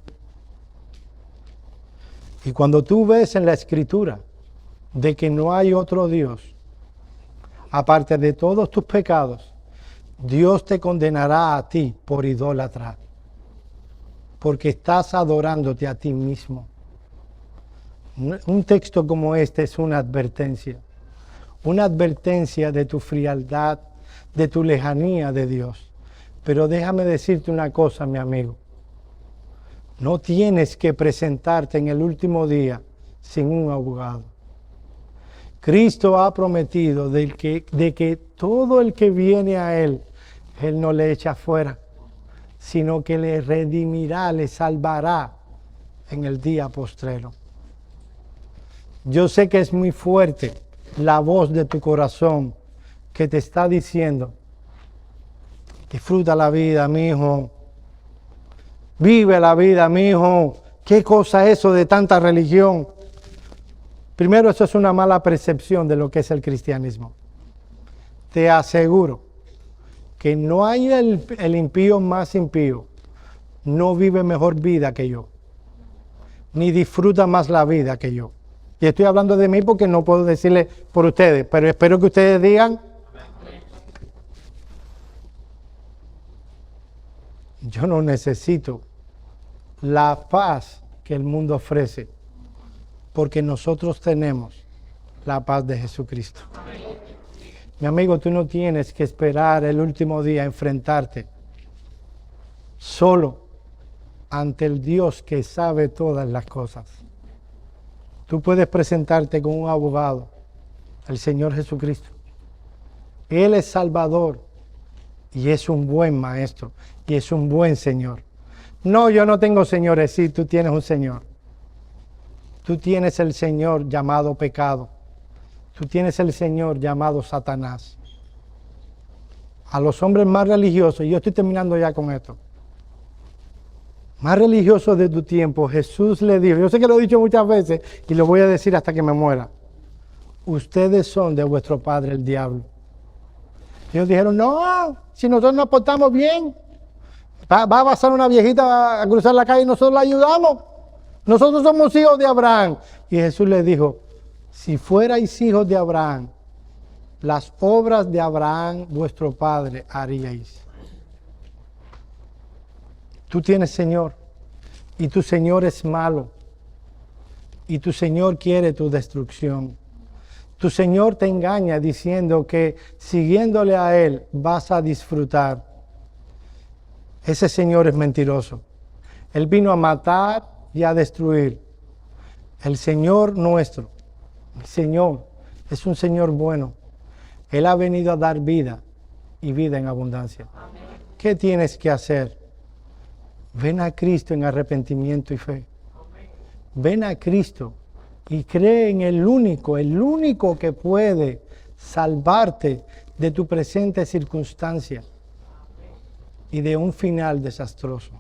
Y cuando tú ves en la Escritura de que no hay otro Dios, aparte de todos tus pecados, Dios te condenará a ti por idólatra, porque estás adorándote a ti mismo. Un texto como este es una advertencia de tu frialdad, de tu lejanía de Dios. Pero déjame decirte una cosa, mi amigo: no tienes que presentarte en el último día sin un abogado. Cristo ha prometido de que todo el que viene a Él no le echa fuera, sino que le redimirá, le salvará en el día postrero. Yo sé que es muy fuerte la voz de tu corazón que te está diciendo: disfruta la vida, mi hijo. Vive la vida, mi hijo. ¿Qué cosa es eso de tanta religión? Primero, eso es una mala percepción de lo que es el cristianismo. Te aseguro que no hay el impío más impío. No vive mejor vida que yo, ni disfruta más la vida que yo. Y estoy hablando de mí porque no puedo decirle por ustedes, pero espero que ustedes digan: yo no necesito la paz que el mundo ofrece, porque nosotros tenemos la paz de Jesucristo. Mi amigo, tú no tienes que esperar el último día a enfrentarte solo ante el Dios que sabe todas las cosas. Tú puedes presentarte con un abogado, el Señor Jesucristo. Él es Salvador y es un buen maestro y es un buen Señor. No, yo no tengo señores. Sí, tú tienes un Señor. Tú tienes el Señor llamado pecado. Tú tienes el Señor llamado Satanás. A los hombres más religiosos, y yo estoy terminando ya con esto, más religiosos de tu tiempo, Jesús le dijo, yo sé que lo he dicho muchas veces y lo voy a decir hasta que me muera: ustedes son de vuestro padre el diablo. Ellos dijeron: no, si nosotros nos portamos bien, va a pasar una viejita a cruzar la calle y nosotros la ayudamos. Nosotros somos hijos de Abraham. Y Jesús les dijo: si fuerais hijos de Abraham, las obras de Abraham vuestro padre haríais. Tú tienes Señor, y tu Señor es malo, y tu Señor quiere tu destrucción. Tu Señor te engaña diciendo que siguiéndole a Él vas a disfrutar. Ese Señor es mentiroso. Él vino a matar y a destruir. El Señor nuestro, el Señor, es un Señor bueno. Él ha venido a dar vida y vida en abundancia. ¿Qué tienes que hacer? Ven a Cristo en arrepentimiento y fe. Ven a Cristo y cree en el único que puede salvarte de tu presente circunstancia y de un final desastroso.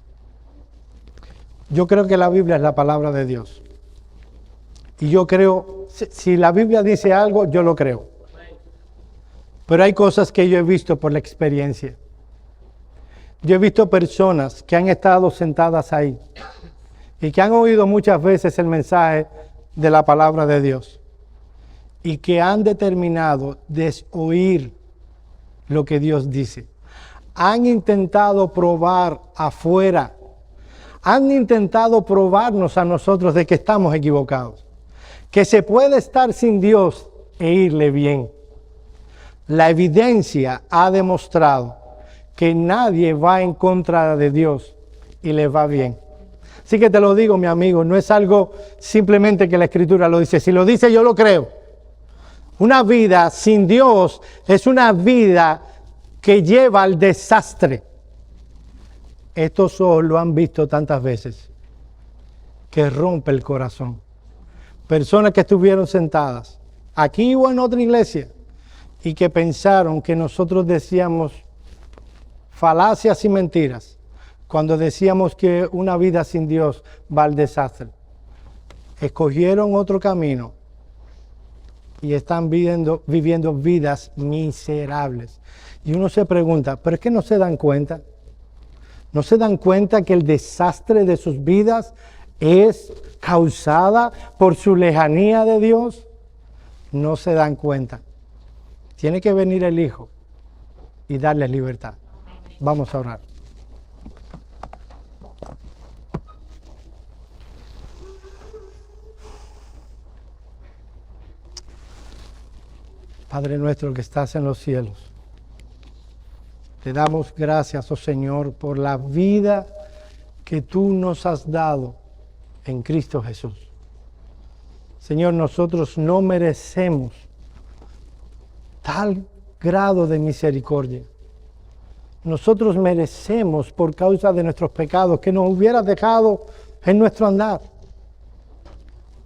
Yo creo que la Biblia es la palabra de Dios. Y yo creo, si la Biblia dice algo, yo lo creo. Pero hay cosas que yo he visto por la experiencia. Yo he visto personas que han estado sentadas ahí y que han oído muchas veces el mensaje de la palabra de Dios y que han determinado desoír lo que Dios dice. Han intentado probar afuera, han intentado probarnos a nosotros de que estamos equivocados, que se puede estar sin Dios e irle bien. La evidencia ha demostrado que nadie va en contra de Dios y le va bien. Así que te lo digo, mi amigo, no es algo simplemente que la Escritura lo dice. Si lo dice, yo lo creo. Una vida sin Dios es una vida que lleva al desastre. Estos ojos lo han visto tantas veces, que rompe el corazón. Personas que estuvieron sentadas aquí o en otra iglesia y que pensaron que nosotros decíamos falacias y mentiras cuando decíamos que una vida sin Dios va al desastre. Escogieron otro camino y están viviendo vidas miserables. Y uno se pregunta, ¿pero es que no se dan cuenta? ¿No se dan cuenta que el desastre de sus vidas es causada por su lejanía de Dios? No se dan cuenta. Tiene que venir el Hijo y darles libertad. Vamos a orar. Padre nuestro que estás en los cielos, te damos gracias, oh Señor, por la vida que tú nos has dado en Cristo Jesús. Señor, nosotros no merecemos tal grado de misericordia. Nosotros merecemos, por causa de nuestros pecados, que nos hubieras dejado en nuestro andar,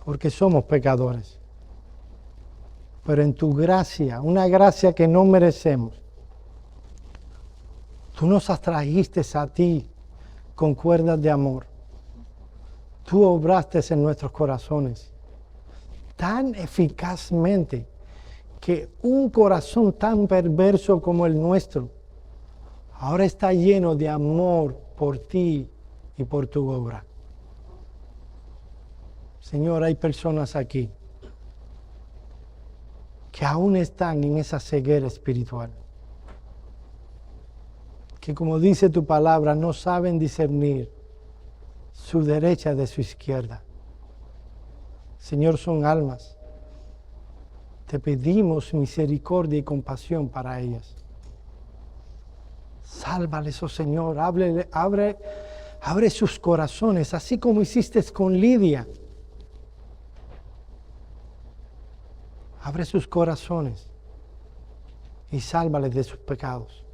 porque somos pecadores. Pero en tu gracia, una gracia que no merecemos, tú nos atrajiste a ti con cuerdas de amor. Tú obraste en nuestros corazones tan eficazmente que un corazón tan perverso como el nuestro ahora está lleno de amor por ti y por tu obra. Señor, hay personas aquí que aún están en esa ceguera espiritual, que como dice tu palabra, no saben discernir su derecha de su izquierda. Señor, son almas. Te pedimos misericordia y compasión para ellas. Sálvales, oh Señor, abre sus corazones, así como hiciste con Lidia. Abre sus corazones y sálvales de sus pecados.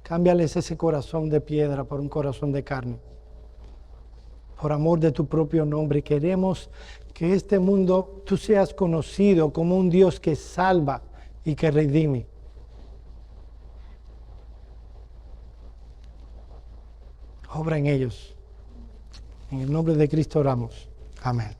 Cámbiales ese corazón de piedra por un corazón de carne. Por amor de tu propio nombre, queremos que este mundo tú seas conocido como un Dios que salva y que redime. Obra en ellos. En el nombre de Cristo oramos. Amén.